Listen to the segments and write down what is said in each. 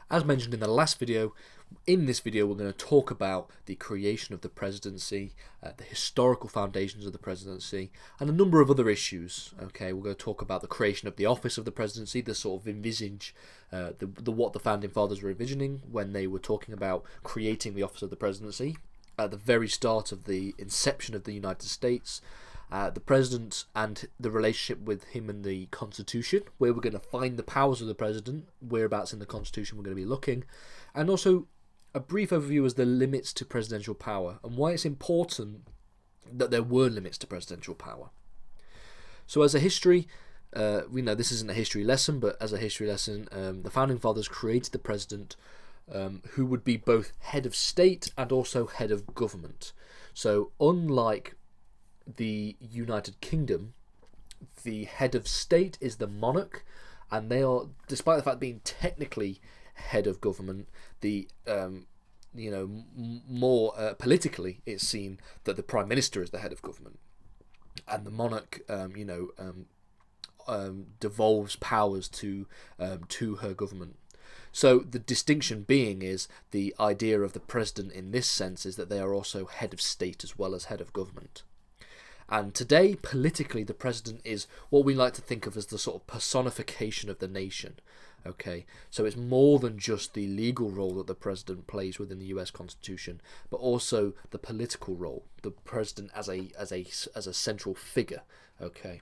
As mentioned in the last video, in this video we're going to talk about the creation of the presidency, the historical foundations of the presidency, and a number of other issues. Okay, we're going to talk about the creation of the office of the presidency, the sort of envisage, what the founding fathers were envisioning when they were talking about creating the office of the presidency at the very start of the inception of the United States. The president and the relationship with him and the Constitution, where we're going to find the powers of the president, whereabouts in the Constitution we're going to be looking, and also a brief overview as the limits to presidential power and why it's important that there were limits to presidential power. So as a history, we know this isn't a history lesson, but as a history lesson, the founding fathers created the president who would be both head of state and also head of government. So unlike the United Kingdom, the head of state is the monarch, and they are, despite the fact of being technically head of government, the more politically it's seen that the prime minister is the head of government, and the monarch devolves powers to her government. So the distinction being is the idea of the president in this sense is that they are also head of state as well as head of government. And today, politically, the president is what we like to think of as the sort of personification of the nation. Okay, so it's more than just the legal role that the president plays within the U.S. Constitution, but also the political role, the president as a central figure. Okay.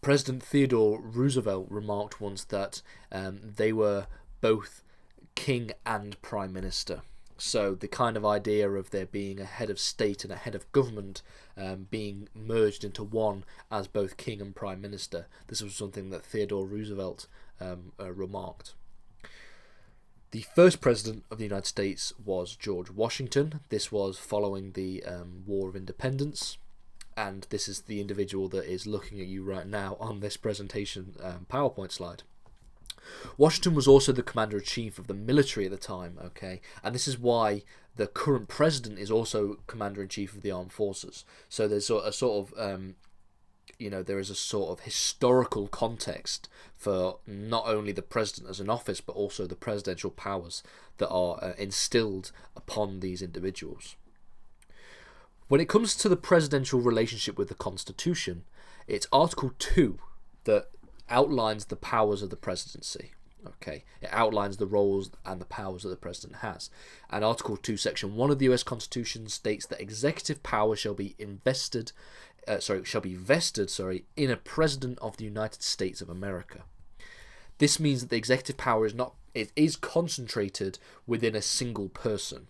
President Theodore Roosevelt remarked once that they were both king and prime minister. So the kind of idea of there being a head of state and a head of government being merged into one as both king and prime minister, this was something that Theodore Roosevelt remarked. The first president of the United States was George Washington. This was following the War of Independence, and this is the individual that is looking at you right now on this presentation PowerPoint slide. Washington was also the commander-in-chief of the military at the time, okay, and this is why the current president is also commander-in-chief of the armed forces. So there's a sort of, there is a sort of historical context for not only the president as an office, but also the presidential powers that are instilled upon these individuals. When it comes to the presidential relationship with the Constitution, it's Article 2 that outlines the powers of the presidency. Okay, it outlines the roles and the powers that the president has. And Article 2, Section 1 of the U.S. Constitution states that executive power shall be vested in a president of the United States of America. This means that the executive power is concentrated within a single person.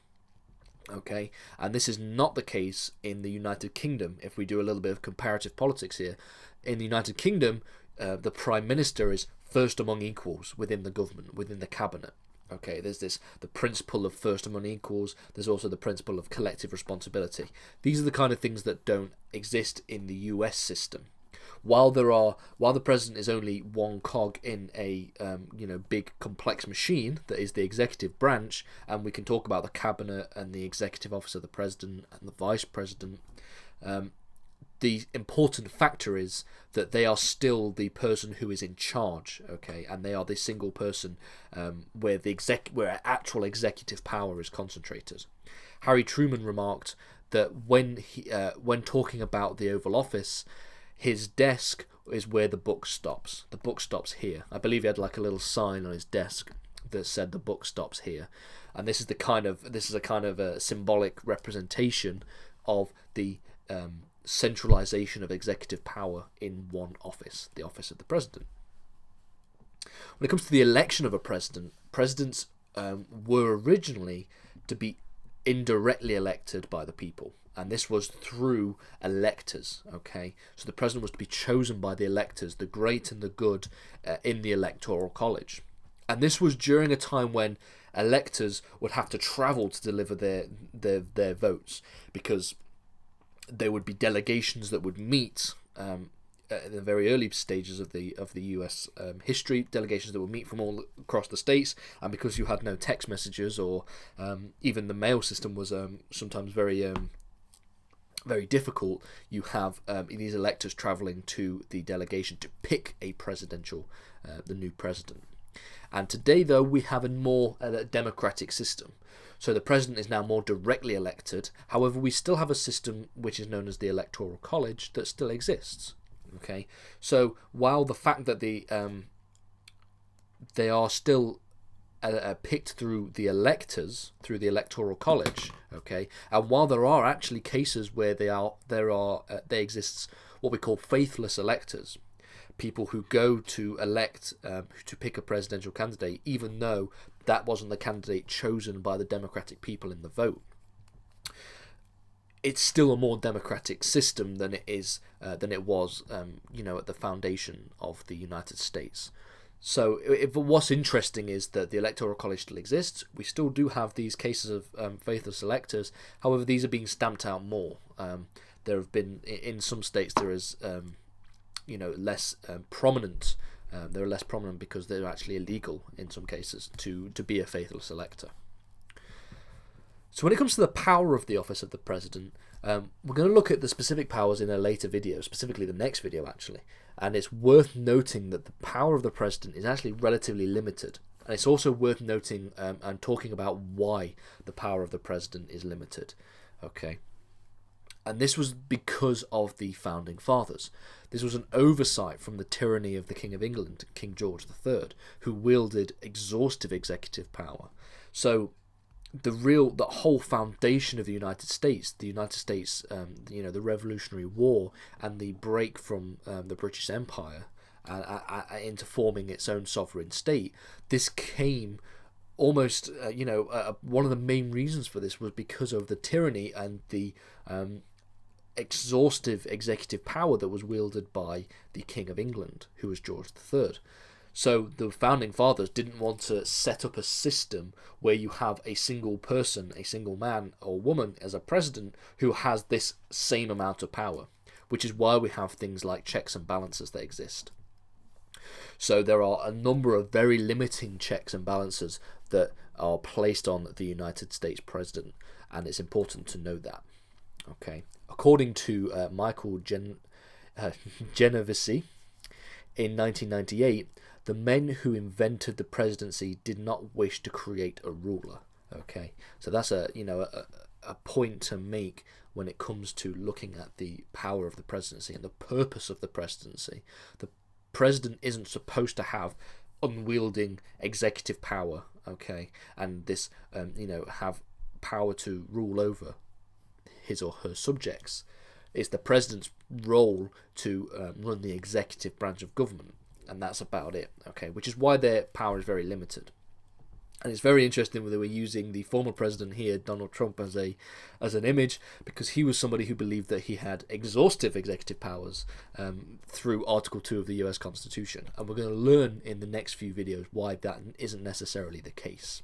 Okay, and this is not the case in the United Kingdom. If we do a little bit of comparative politics here, in the United Kingdom, the Prime Minister is first among equals within the government, within the cabinet. Okay, there's the principle of first among equals. There's also the principle of collective responsibility. These are the kind of things that don't exist in the US system. While the president is only one cog in a big complex machine that is the executive branch, and we can talk about the cabinet and the executive office of the president and the vice president. The important factor is that they are still the person who is in charge, okay, and they are the single person where actual executive power is concentrated. Harry Truman remarked that when talking about the Oval Office, his desk is where the book stops. The book stops here. I believe he had like a little sign on his desk that said the book stops here, and this is a kind of a symbolic representation of the centralization of executive power in one office, the office of the president. When it comes to the election of a president, presidents were originally to be indirectly elected by the people, and this was through electors. Okay, so the president was to be chosen by the electors, the great and the good, in the electoral college, and this was during a time when electors would have to travel to deliver their votes, because there would be delegations that would meet in the very early stages of the US history, delegations that would meet from all across the states, and because you had no text messages or even the mail system was sometimes very difficult, you have these electors travelling to the delegation to pick a the new president. And today, though, we have a more democratic system. So the president is now more directly elected. However, we still have a system which is known as the Electoral College that still exists. Okay, so while the fact that they are still picked through the electors, through the Electoral College, okay, and while there are actually cases where there exists what we call faithless electors, people who go to elect to pick a presidential candidate even though that wasn't the candidate chosen by the democratic people in the vote. It's still a more democratic system than it was at the foundation of the United States. So what's interesting is that the Electoral College still exists. We still do have these cases of faithless electors. However, these are being stamped out more. There have been, in some states, there is less prominent. They're less prominent because they're actually illegal in some cases to be a faithless elector. So when it comes to the power of the office of the president, we're going to look at the specific powers in a later video, specifically the next video actually. And it's worth noting that the power of the president is actually relatively limited. And it's also worth noting and talking about why the power of the president is limited. Okay. And this was because of the founding fathers. This was an oversight from the tyranny of the King of England, King George III, who wielded exhaustive executive power. So the whole foundation of the United States, the Revolutionary War and the break from the British Empire into forming its own sovereign state, this came almost, one of the main reasons for this was because of the tyranny and the exhaustive executive power that was wielded by the King of England, who was George III. So the founding fathers didn't want to set up a system where you have a single person, a single man or woman as a president who has this same amount of power, which is why we have things like checks and balances that exist. So there are a number of very limiting checks and balances that are placed on the United States president, and it's important to know that. Okay, according to Michael Genovese, in 1998, the men who invented the presidency did not wish to create a ruler. Okay, so that's a point to make when it comes to looking at the power of the presidency and the purpose of the presidency. The president isn't supposed to have unwielding executive power, okay, and this have power to rule over his or her subjects. It's the president's role to run the executive branch of government, and that's about it, okay, which is why their power is very limited. And it's very interesting that we're using the former president here, Donald Trump, as an image, because he was somebody who believed that he had exhaustive executive powers through Article 2 of the US Constitution. And we're going to learn in the next few videos why that isn't necessarily the case.